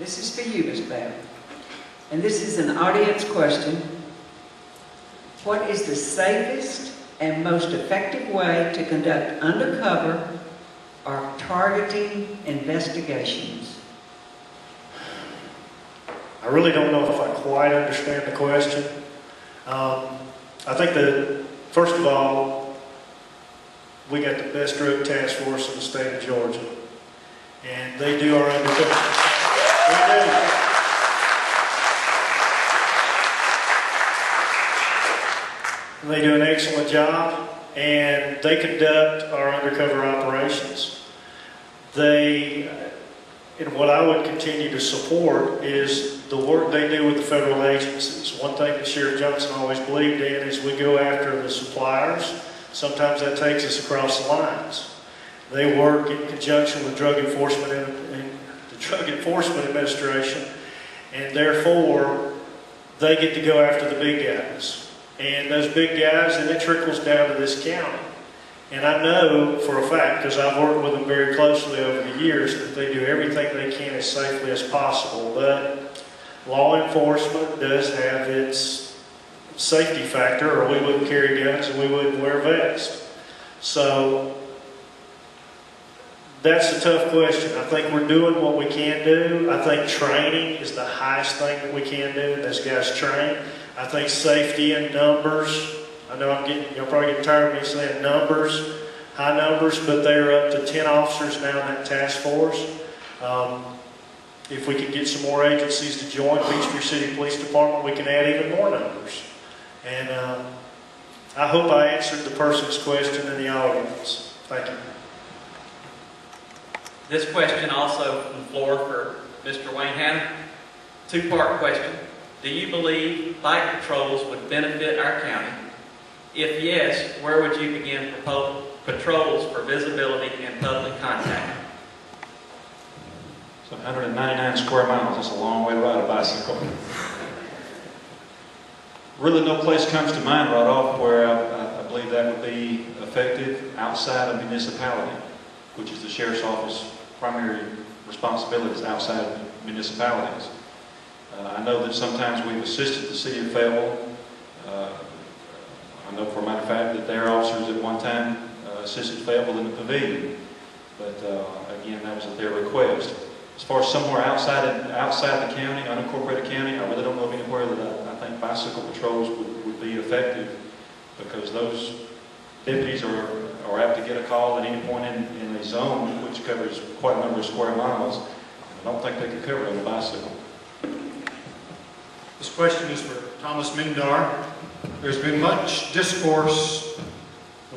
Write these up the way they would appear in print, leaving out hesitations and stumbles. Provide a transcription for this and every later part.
This is for you, Ms. Bell. And this is an audience question. What is the safest and most effective way to conduct undercover or targeting investigations? I really don't know if I quite understand the question. I think that, first of all, we got the best drug task force in the state of Georgia. And they do our undercover. They do. They do an excellent job, and they conduct our undercover operations. And what I would continue to support is the work they do with the federal agencies. One thing that Sheriff Johnson always believed in is we go after the suppliers. Sometimes that takes us across the lines. They work in conjunction with Drug Enforcement and the Drug Enforcement Administration, and therefore they get to go after the big guys. And those big guys, and it trickles down to this county. And I know for a fact, because I've worked with them very closely over the years, that they do everything they can as safely as possible. But law enforcement does have its safety factor, or we wouldn't carry guns and we wouldn't wear vests. So that's a tough question. I think we're doing what we can do. I think training is the highest thing that we can do. Those guys train. I think safety and numbers. I know you're probably getting tired of me saying numbers, high numbers, but they're up to 10 officers now in that task force. If we can get some more agencies to join Peachtree City Police Department, we can add even more numbers. And I hope I answered the person's question in the audience. Thank you. This question also from the floor for Mr. Wayne Hanna. Two-part question. Do you believe bike patrols would benefit our county? If yes, where would you begin patrols for visibility and public contact? So 199 square miles, that's a long way to ride a bicycle. Really no place comes to mind right off where I believe that would be effective outside of municipality, which is the Sheriff's Office primary responsibilities outside of municipalities. I know that sometimes we've assisted the city of Fayetteville. I know for a matter of fact that their officers at one time assisted Fayetteville in the pavilion, but again, that was at their request. As far as somewhere outside the county, unincorporated county, I really don't know of anywhere that I think bicycle patrols would be effective, because those deputies are apt to get a call at any point in a zone which covers quite a number of square miles. I don't think they could cover it on a bicycle. This question is for Thomas Mindar. There's been much discourse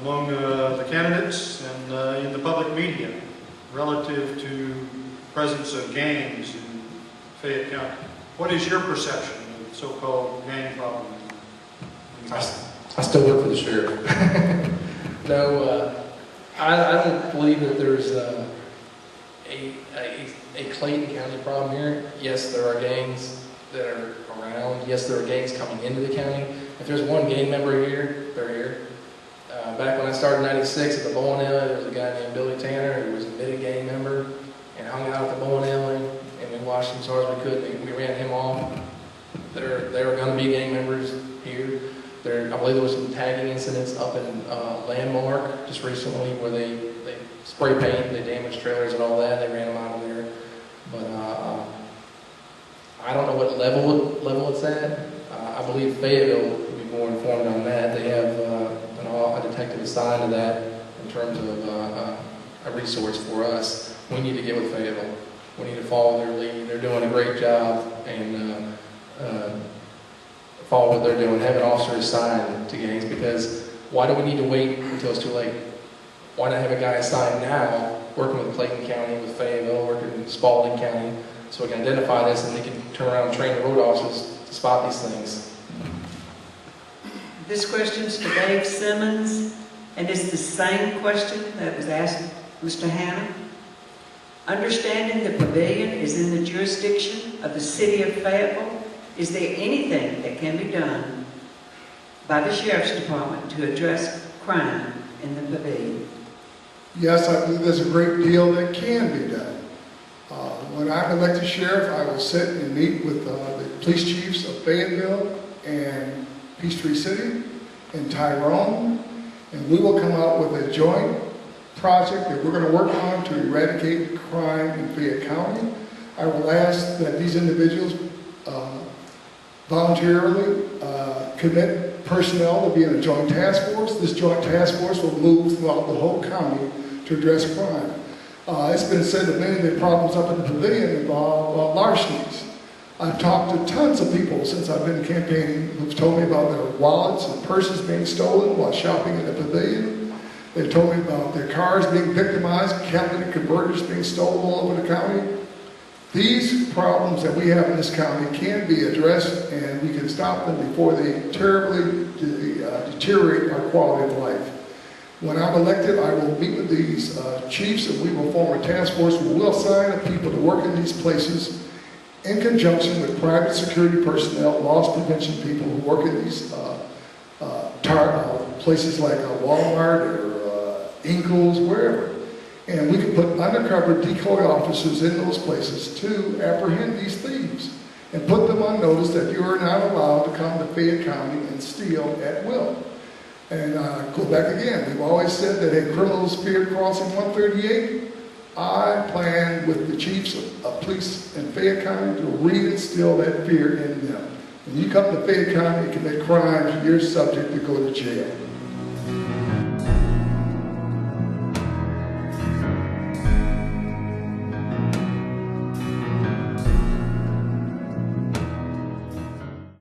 among the candidates and in the public media relative to presence of gangs in Fayette County. What is your perception of the so-called gang problem? I still work for the sheriff. No, I don't believe that there's a Clayton County problem here. Yes, there are gangs that are around. Yes, there are gangs coming into the county. If there's one gang member here, they're here. Back when I started in '96 at the bowling alley, there was a guy named Billy Tanner who was a admitted gang member and hung out at the bowling alley, and we watched him as hard as we could, and we ran him off. There were going to be gang members here. I believe there was some tagging incidents up in Landmark just recently where they spray paint, they damaged trailers and all that. They ran them out of there. But I don't know what level it's at. I believe Fayetteville would be more informed on that. They have a detective assigned to that in terms of a resource for us. We need to get with Fayetteville. We need to follow their lead. They're doing a great job, and follow what they're doing. Have an officer assigned to gangs, because why do we need to wait until it's too late? Why not have a guy assigned now, working with Clayton County, with Fayetteville, working in Spalding County, so we can identify this and they can turn around and train the road officers to spot these things. This question's for Dave Simmons, and it's the same question that was asked Mr. Hanna. Understanding the pavilion is in the jurisdiction of the city of Fayetteville, is there anything that can be done by the Sheriff's Department to address crime in the pavilion? Yes, I believe there's a great deal that can be done. When I'm elected sheriff, I will sit and meet with the police chiefs of Fayetteville and Peachtree City and Tyrone, and we will come out with a joint project that we're going to work on to eradicate crime in Fayette County. I will ask that these individuals voluntarily commit personnel to be in a joint task force. This joint task force will move throughout the whole county to address crime. It's been said that many of the problems up in the pavilion involve larcenies. I've talked to tons of people since I've been campaigning who've told me about their wallets and purses being stolen while shopping in the pavilion. They've told me about their cars being victimized, catalytic converters being stolen all over the county. These problems that we have in this county can be addressed, and we can stop them before they terribly deteriorate our quality of life. When I'm elected, I will meet with these chiefs, and we will form a task force. We will assign up people to work in these places in conjunction with private security personnel, loss prevention people who work in these places like Walmart or Ingles, wherever. And we can put undercover decoy officers in those places to apprehend these thieves and put them on notice that you are not allowed to come to Fayette County and steal at will. And go back again, we've always said that a criminals fear crossing 138. I plan with the chiefs of police in Fayette County to reinstill that fear in them. When you come to Fayette County and commit crimes, you're subject to go to jail.